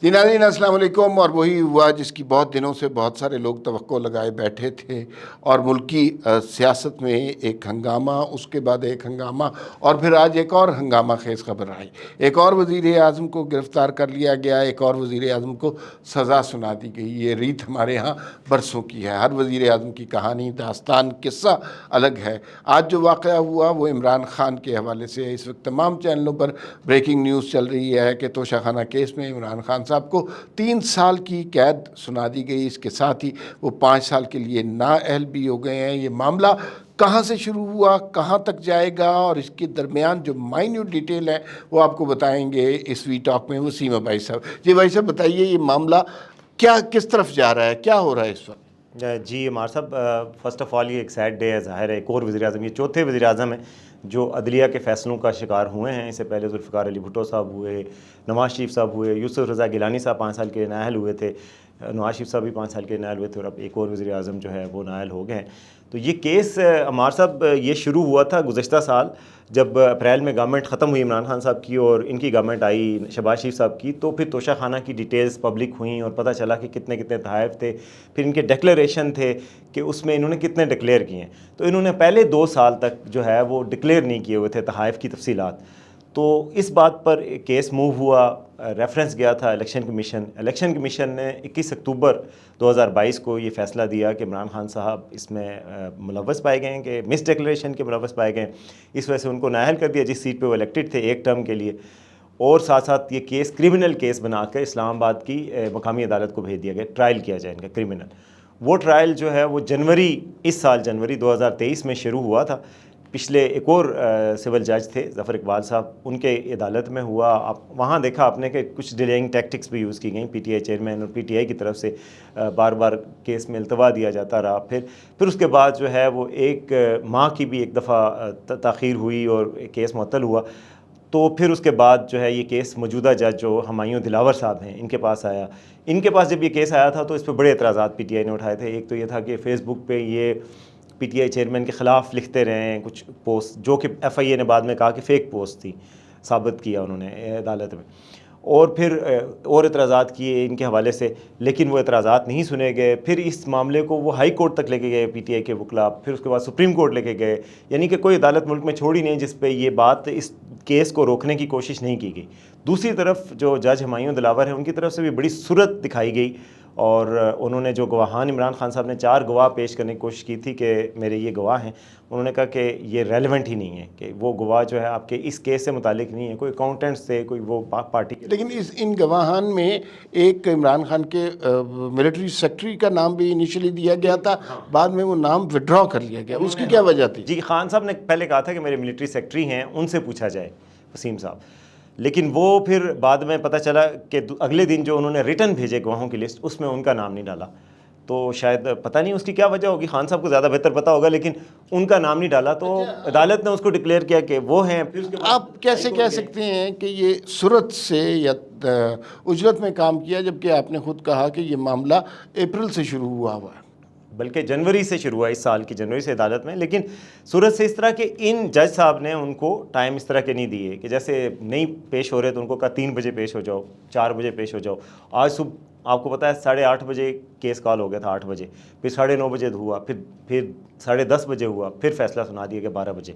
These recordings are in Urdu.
جی ناظرین السلام علیکم. اور وہی ہوا جس کی بہت دنوں سے بہت سارے لوگ توقع لگائے بیٹھے تھے، اور ملکی سیاست میں ایک ہنگامہ، اس کے بعد ایک ہنگامہ، اور پھر آج ایک اور ہنگامہ خیز خبر آئی. ایک اور وزیر اعظم کو گرفتار کر لیا گیا، ایک اور وزیر اعظم کو سزا سنا دی گئی. یہ ریت ہمارے ہاں برسوں کی ہے. ہر وزیر اعظم کی کہانی، داستان، قصہ الگ ہے. آج جو واقعہ ہوا وہ عمران خان کے حوالے سے ہے. اس وقت تمام چینلوں پر بریکنگ نیوز چل رہی ہے کہ توشہ خانہ کیس میں عمران خان صاحب کو 3 سال کی قید سنا دی گئی. اس کے ساتھ ہی وہ 5 سال کے لیے نااہل بھی ہو گئے ہیں. یہ معاملہ کہاں سے شروع ہوا، کہاں تک جائے گا، اور اس کے درمیان جو مائنیوٹ ڈیٹیل ہے وہ آپ کو بتائیں گے اس وی ٹاک میں وسیم بھائی صاحب. جی بھائی صاحب بتائیے، یہ معاملہ کیا کس طرف جا رہا ہے، کیا ہو رہا ہے اس وقت؟ جی عمار صاحب، فرسٹ آف آل یہ ایک سیڈ ڈے ہے. ظاہر ہے ایک اور وزیر اعظم، یہ چوتھے وزیر اعظم ہیں جو عدلیہ کے فیصلوں کا شکار ہوئے ہیں. اس سے پہلے ذوالفقار علی بھٹو صاحب ہوئے، نواز شریف صاحب ہوئے، یوسف رضا گیلانی صاحب 5 سال کے نااہل ہوئے تھے، نواز شریف صاحب بھی 5 سال کے نااہل ہوئے تھے، اور اب ایک اور وزیر اعظم جو ہے وہ نااہل ہو گئے ہیں. تو یہ کیس عمار صاحب یہ شروع ہوا تھا گزشتہ سال، جب اپریل میں گورنمنٹ ختم ہوئی عمران خان صاحب کی اور ان کی گورنمنٹ آئی شہباز شریف صاحب کی. تو پھر توشہ خانہ کی ڈیٹیلز پبلک ہوئیں اور پتہ چلا کہ کتنے کتنے تحائف تھے. پھر ان کے ڈکلیریشن تھے کہ اس میں انہوں نے کتنے ڈکلیئر کیے ہیں. تو انہوں نے پہلے 2 سال تک جو ہے وہ ڈکلیئر نہیں کیے ہوئے تھے تحائف کی تفصیلات. تو اس بات پر کیس موو ہوا، ریفرنس گیا تھا الیکشن کمیشن نے 21 اکتوبر 2022 کو یہ فیصلہ دیا کہ عمران خان صاحب اس میں ملوث پائے گئے ہیں، کہ مس ڈکلیریشن کے ملوث پائے گئے ہیں. اس وجہ سے ان کو نااہل کر دیا جس سیٹ پہ وہ الیکٹڈ تھے ایک ٹرم کے لیے، اور ساتھ ساتھ یہ کیس کرمنل کیس بنا کر اسلام آباد کی مقامی عدالت کو بھیج دیا گیا، ٹرائل کیا جائے ان کا کرمنل. وہ ٹرائل جو ہے وہ اس سال جنوری 2023 میں شروع ہوا تھا. پچھلے ایک اور سول جج تھے ظفر اقبال صاحب، ان کے عدالت میں ہوا. وہاں دیکھا آپ نے کہ کچھ ڈیلیئنگ ٹیکٹکس بھی یوز کی گئیں پی ٹی آئی چیئرمین اور پی ٹی آئی کی طرف سے، بار بار کیس میں التوا دیا جاتا رہا. پھر اس کے بعد جو ہے وہ 1 ماہ کی بھی ایک دفعہ تاخیر ہوئی اور کیس معطل ہوا. تو پھر اس کے بعد جو ہے یہ کیس موجودہ جج جو ہمایوں دلاور صاحب ہیں ان کے پاس آیا. ان کے پاس جب یہ کیس آیا تھا تو اس پہ بڑے اعتراضات پی ٹی آئی نے اٹھائے تھے. ایک تو یہ تھا کہ فیس بک پہ یہ پی ٹی آئی چیئرمین کے خلاف لکھتے رہے ہیں کچھ پوسٹ، جو کہ ایف آئی اے نے بعد میں کہا کہ فیک پوسٹ تھی، ثابت کیا انہوں نے عدالت میں. اور پھر اور اعتراضات کیے ان کے حوالے سے، لیکن وہ اعتراضات نہیں سنے گئے. پھر اس معاملے کو وہ ہائی کورٹ تک لے کے گئے پی ٹی آئی کے وکلاء، پھر اس کے بعد سپریم کورٹ لے کے گئے. یعنی کہ کوئی عدالت ملک میں چھوڑی نہیں جس پہ یہ بات اس کیس کو روکنے کی کوشش نہیں کی گئی. دوسری طرف جو جج ہمایوں دلاور ہیں ان کی طرف سے بھی بڑی صورت دکھائی گئی، اور انہوں نے جو گواہان عمران خان صاحب نے 4 گواہ پیش کرنے کی کوشش کی تھی کہ میرے یہ گواہ ہیں، انہوں نے کہا کہ یہ ریلیونٹ ہی نہیں ہے، کہ وہ گواہ جو ہے آپ کے اس کیس سے متعلق نہیں ہے. کوئی اکاؤنٹنٹس تھے، کوئی وہ پارٹی کے. لیکن ان گواہان میں ایک عمران خان کے ملٹری سیکرٹری کا نام بھی انیشلی دیا گیا تھا، بعد میں وہ نام وڈرا کر لیا گیا. اس کی کیا وجہ تھی؟ جی خان صاحب نے پہلے کہا تھا کہ میرے ملٹری سیکرٹری ہیں، ان سے پوچھا جائے وسیم صاحب. لیکن وہ پھر بعد میں پتہ چلا کہ اگلے دن جو انہوں نے ریٹن بھیجے گواہوں کی لسٹ، اس میں ان کا نام نہیں ڈالا. تو شاید پتہ نہیں اس کی کیا وجہ ہوگی، خان صاحب کو زیادہ بہتر پتہ ہوگا، لیکن ان کا نام نہیں ڈالا. تو عدالت نے اس کو ڈکلیئر کیا کہ وہ ہیں. آپ کیسے کہہ سکتے ہیں کہ یہ صورت سے یا اجرت میں کام کیا، جبکہ آپ نے خود کہا کہ یہ معاملہ اپریل سے شروع ہوا ہے؟ بلکہ جنوری سے شروع ہوا، اس سال کی جنوری سے عدالت میں. لیکن صورت سے اس طرح کہ ان جج صاحب نے ان کو ٹائم اس طرح کے نہیں دیے کہ جیسے نہیں پیش ہو رہے تو ان کو کہا 3 بجے پیش ہو جاؤ، 4 بجے پیش ہو جاؤ. آج صبح آپ کو پتہ ہے 8:30 بجے کیس کال ہو گیا تھا، 8 بجے، پھر 9:30 بجے ہوا، پھر 10:30 بجے ہوا، پھر فیصلہ سنا دیا گیا 12 بجے.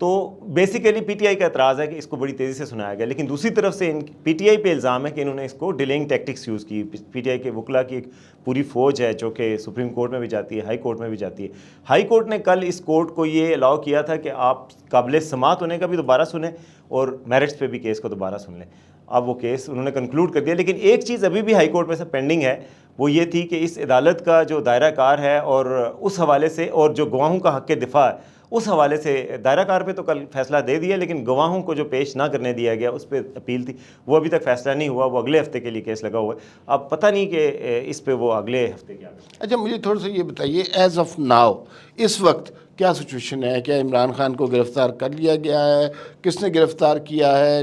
تو بیسیکلی پی ٹی آئی کا اعتراض ہے کہ اس کو بڑی تیزی سے سنایا گیا. لیکن دوسری طرف سے پی ٹی آئی پہ الزام ہے کہ انہوں نے اس کو ڈیلنگ ٹیکٹکس یوز کی. پی ٹی آئی کے وکلاء کی ایک پوری فوج ہے جو کہ سپریم کورٹ میں بھی جاتی ہے، ہائی کورٹ میں بھی جاتی ہے. ہائی کورٹ نے کل اس کورٹ کو یہ الاؤ کیا تھا کہ آپ قابل سماعت ہونے کا بھی دوبارہ سنیں اور میرٹس پہ بھی کیس کو دوبارہ سن لیں. اب وہ کیس انہوں نے کنکلوڈ کر دیا. لیکن ایک چیز ابھی بھی ہائی کورٹ میں سے پینڈنگ ہے، وہ یہ تھی کہ اس عدالت کا جو دائرہ کار ہے اور اس حوالے سے، اور جو گواہوں کا حق دفاع ہے اس حوالے سے، دائرہ کار پہ تو کل فیصلہ دے دیا، لیکن گواہوں کو جو پیش نہ کرنے دیا گیا اس پہ اپیل تھی، وہ ابھی تک فیصلہ نہیں ہوا. وہ اگلے ہفتے کے لیے کیس لگا ہوا ہے. اب پتہ نہیں کہ اس پہ وہ اگلے ہفتے کیا کریں. اچھا مجھے تھوڑا سا یہ بتائیے، ایز آف ناؤ اس وقت کیا سچویشن ہے؟ کیا عمران خان کو گرفتار کر لیا گیا ہے؟ کس نے گرفتار کیا ہے؟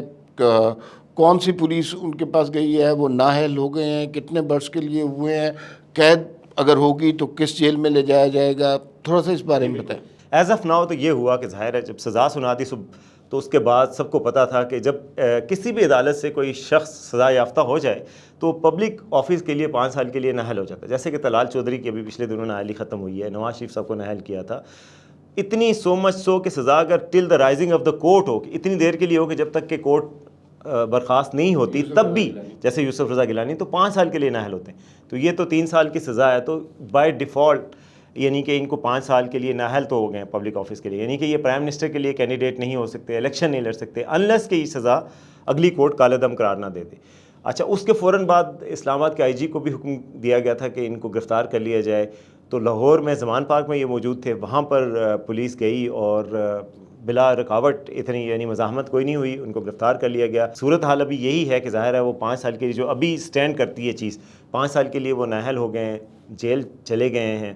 کون سی پولیس ان کے پاس گئی ہے؟ وہ نااہل ہو گئے ہیں؟ کتنے برس کے لیے ہوئے ہیں؟ قید اگر ہوگی تو کس جیل میں لے جایا جائے گا؟ تھوڑا سا اس بارے میں بتائیں. ایز آف ناؤ تو یہ ہوا کہ ظاہر ہے جب سزا سنا دی تو اس کے بعد سب کو پتہ تھا کہ جب کسی بھی عدالت سے کوئی شخص سزا یافتہ ہو جائے تو پبلک آفس کے لیے 5 سال کے لیے نااہل ہو جاتا ہے. جیسے کہ طلال چودھری کی ابھی پچھلے دنوں نااہلی ختم ہوئی ہے, نواز شریف صاحب کو نااہل کیا تھا. اتنی سو مچ سو کہ سزا اگر till the rising of the court ہو, اتنی دیر کے لیے ہو کہ جب تک کہ کورٹ برخاست نہیں ہوتی تب بھی, جیسے یوسف رضا گیلانی تو 5 سال کے لیے نااہل ہوتے ہیں. تو یہ تو 3 سال کی سزا ہے, تو بائی ڈیفالٹ یعنی کہ ان کو 5 سال کے لیے نااہل تو ہو گئے ہیں پبلک آفس کے لیے, یعنی کہ یہ پرائم منسٹر کے لیے کینڈیڈیٹ نہیں ہو سکتے, الیکشن نہیں لڑ سکتے انلیس کہ یہ سزا اگلی کورٹ کالعدم قرار نہ دے دے. اچھا, اس کے فوراً بعد اسلام آباد کے آئی جی کو بھی حکم دیا گیا تھا کہ ان کو گرفتار کر لیا جائے. تو لاہور میں زمان پارک میں یہ موجود تھے, وہاں پر پولیس گئی اور بلا رکاوٹ اتنی یعنی مزاحمت کوئی نہیں ہوئی, ان کو گرفتار کر لیا گیا. صورت حال ابھی یہی ہے کہ ظاہر ہے وہ 5 سال کے لیے جو ابھی سٹینڈ کرتی ہے چیز, 5 سال کے لیے وہ نااہل ہو گئے ہیں, جیل چلے گئے ہیں,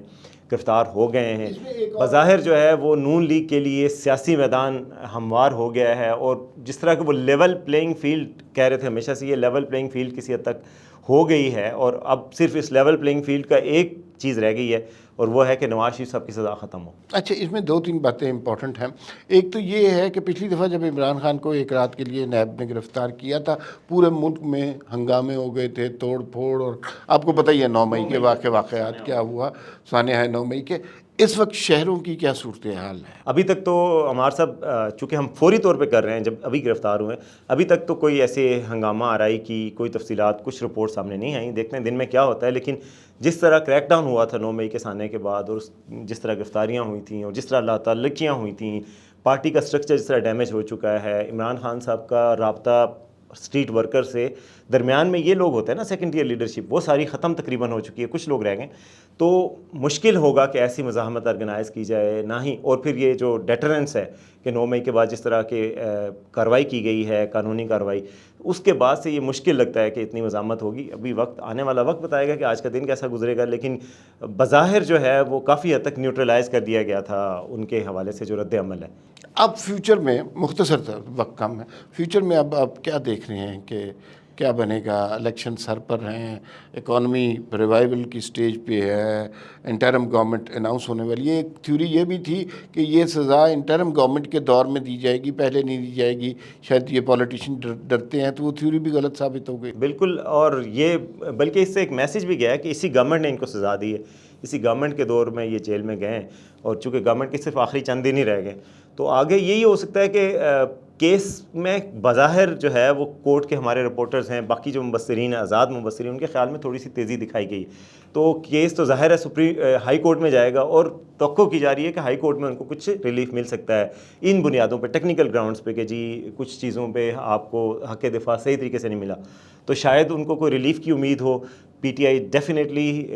گرفتار ہو گئے ہیں. بظاہر جو ہے وہ نون لیگ کے لیے سیاسی میدان ہموار ہو گیا ہے, اور جس طرح کہ وہ لیول پلینگ فیلڈ کہہ رہے تھے ہمیشہ سے, یہ لیول پلینگ فیلڈ کسی حد تک ہو گئی ہے, اور اب صرف اس لیول پلینگ فیلڈ کا ایک چیز رہ گئی ہے, اور وہ ہے کہ نواز شریف صاحب کی سزا ختم ہو. اچھا, اس میں 2-3 باتیں امپورٹنٹ ہیں. ایک تو یہ ہے کہ پچھلی دفعہ جب عمران خان کو ایک رات کے لیے نیب نے گرفتار کیا تھا, پورے ملک میں ہنگامے ہو گئے تھے, توڑ پھوڑ, اور آپ کو پتہ ہی ہے 9 مئی کے واقعات کیا ہوا, سانحہ 9 مئی کے. اس وقت شہروں کی کیا صورتحال ہے؟ ابھی تک تو عمار صاحب, چونکہ ہم فوری طور پہ کر رہے ہیں, جب ابھی گرفتار ہوئے ہیں, ابھی تک تو کوئی ایسے ہنگامہ آرائی کی کوئی تفصیلات, کچھ رپورٹ سامنے نہیں آئیں. دیکھتے ہیں دن میں کیا ہوتا ہے. لیکن جس طرح کریک ڈاؤن ہوا تھا 9 مئی کے سانحے کے بعد, اور جس طرح گرفتاریاں ہوئی تھیں, اور جس طرح لا تعلقیاں ہوئی تھیں, پارٹی کا اسٹرکچر جس طرح ڈیمیج ہو چکا ہے, عمران خان صاحب کا رابطہ اسٹریٹ ورکر سے درمیان میں یہ لوگ ہوتے ہیں نا سیکنڈ ایئر لیڈرشپ, وہ ساری ختم تقریباً ہو چکی ہے, کچھ لوگ رہ گئے. تو مشکل ہوگا کہ ایسی مزاحمت آرگنائز کی جائے, نہ ہی. اور پھر یہ جو ڈیٹرنس ہے کہ 9 مئی کے بعد جس طرح کے کارروائی کی گئی ہے, قانونی کارروائی, اس کے بعد سے یہ مشکل لگتا ہے کہ اتنی مزاحمت ہوگی. ابھی آنے والا وقت بتائے گا کہ آج کا دن کیسا گزرے گا. لیکن بظاہر جو ہے وہ کافی حد تک نیوٹرلائز کر دیا گیا تھا ان کے حوالے سے جو رد عمل ہے. اب فیوچر میں, مختصر وقت کم ہے, فیوچر میں اب آپ کیا دیکھ رہے ہیں کہ کیا بنے گا؟ الیکشن سر پر ہیں, اکانومی ریوائول کی سٹیج پہ ہے, انٹرم گورنمنٹ اناؤنس ہونے والی ہے. ایک تھیوری یہ بھی تھی کہ یہ سزا انٹرم گورنمنٹ کے دور میں دی جائے گی, پہلے نہیں دی جائے گی, شاید یہ پولیٹیشین ڈرتے ہیں, تو وہ تھیوری بھی غلط ثابت ہو گئی. بالکل, اور یہ بلکہ اس سے ایک میسج بھی گیا ہے کہ اسی گورنمنٹ نے ان کو سزا دی ہے, اسی گورنمنٹ کے دور میں یہ جیل میں گئے ہیں, اور چونکہ گورنمنٹ کے صرف آخری چند دن ہی رہ گئے, تو آگے یہی ہو سکتا ہے کہ کیس میں بظاہر جو ہے وہ کورٹ کے ہمارے رپورٹرز ہیں, باقی جو مبصرین ہیں, آزاد مبصرین, ان کے خیال میں تھوڑی سی تیزی دکھائی گئی. تو کیس تو ظاہر ہے ہائی کورٹ میں جائے گا, اور توقع کی جا رہی ہے کہ ہائی کورٹ میں ان کو کچھ ریلیف مل سکتا ہے ان بنیادوں پہ, ٹیکنیکل گراؤنڈز پہ, کہ جی کچھ چیزوں پہ آپ کو حق دفاع صحیح طریقے سے نہیں ملا, تو شاید ان کو کوئی ریلیف کی امید ہو. P T I definitely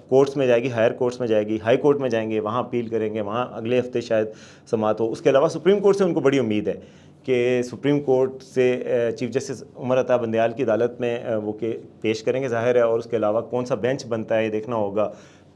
courts میں جائے گی, ہائر کورٹس میں جائے گی, ہائی کورٹ میں جائیں گے, وہاں اپیل کریں گے, وہاں اگلے ہفتے شاید سماعت ہو. اس کے علاوہ سپریم کورٹ سے ان کو بڑی امید ہے کہ سپریم کورٹ سے چیف جسٹس عمر عطا بندیال کی عدالت میں وہ پیش کریں گے ظاہر ہے, اور اس کے علاوہ کون سا بینچ بنتا ہے یہ دیکھنا ہوگا.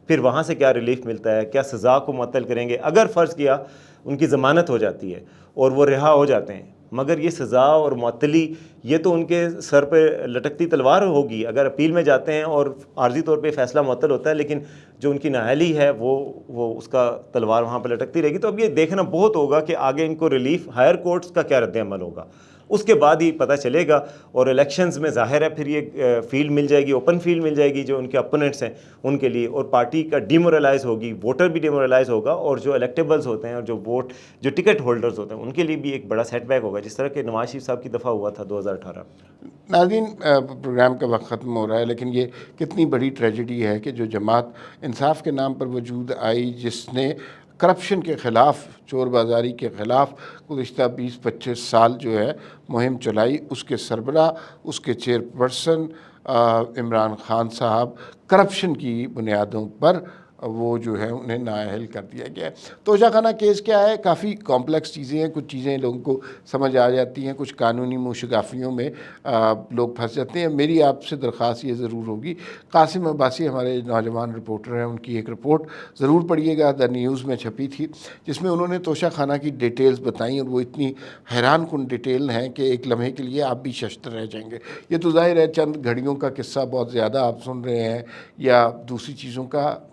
پھر وہاں سے کیا ریلیف ملتا ہے, کیا سزا کو معطل کریں گے. اگر فرض کیا ان کی ضمانت ہو جاتی ہے اور وہ رہا ہو جاتے ہیں, مگر یہ سزا اور معطلی یہ تو ان کے سر پہ لٹکتی تلوار ہوگی. اگر اپیل میں جاتے ہیں اور عارضی طور پہ فیصلہ معطل ہوتا ہے, لیکن جو ان کی نااہلی ہے وہ اس کا تلوار وہاں پہ لٹکتی رہے گی. تو اب یہ دیکھنا بہت ہوگا کہ آگے ان کو ریلیف ہائر کورٹس کا کیا رد عمل ہوگا, اس کے بعد ہی پتہ چلے گا. اور الیکشنز میں ظاہر ہے پھر یہ فیلڈ مل جائے گی, اوپن فیلڈ مل جائے گی جو ان کے اپوننٹس ہیں ان کے لیے, اور پارٹی کا ڈیمورلائز ہوگی, ووٹر بھی ڈیمورلائز ہوگا, اور جو الیکٹیبلز ہوتے ہیں اور جو ٹکٹ ہولڈرز ہوتے ہیں ان کے لیے بھی ایک بڑا سیٹ بیک ہوگا, جس طرح کہ نواز شریف صاحب کی دفعہ ہوا تھا 2018. ناظرین, پروگرام کا وقت ختم ہو رہا ہے, لیکن یہ کتنی بڑی ٹریجڈی ہے کہ جو جماعت انصاف کے نام پر وجود آئی, جس نے کرپشن کے خلاف, چور بازاری کے خلاف گزشتہ 20-25 سال جو ہے مہم چلائی, اس کے سربراہ, اس کے چیئرپرسن عمران خان صاحب, کرپشن کی بنیادوں پر وہ جو ہے انہیں نااہل کر دیا گیا ہے. توشہ خانہ کیس کیا ہے؟ کافی کمپلیکس چیزیں ہیں, کچھ چیزیں لوگوں کو سمجھ آ جاتی ہیں, کچھ قانونی موشگافیوں میں لوگ پھنس جاتے ہیں. میری آپ سے درخواست یہ ضرور ہوگی, قاسم عباسی ہمارے نوجوان رپورٹر ہیں, ان کی ایک رپورٹ ضرور پڑھیے گا, دا نیوز میں چھپی تھی, جس میں انہوں نے توشہ خانہ کی ڈیٹیلز بتائیں, اور وہ اتنی حیران کن ڈیٹیل ہیں کہ ایک لمحے کے لیے آپ بھی ششدر رہ جائیں گے. یہ تو ظاہر ہے چند گھڑیوں کا قصہ, بہت زیادہ آپ سن رہے ہیں, یا دوسری چیزوں کا.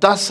10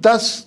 10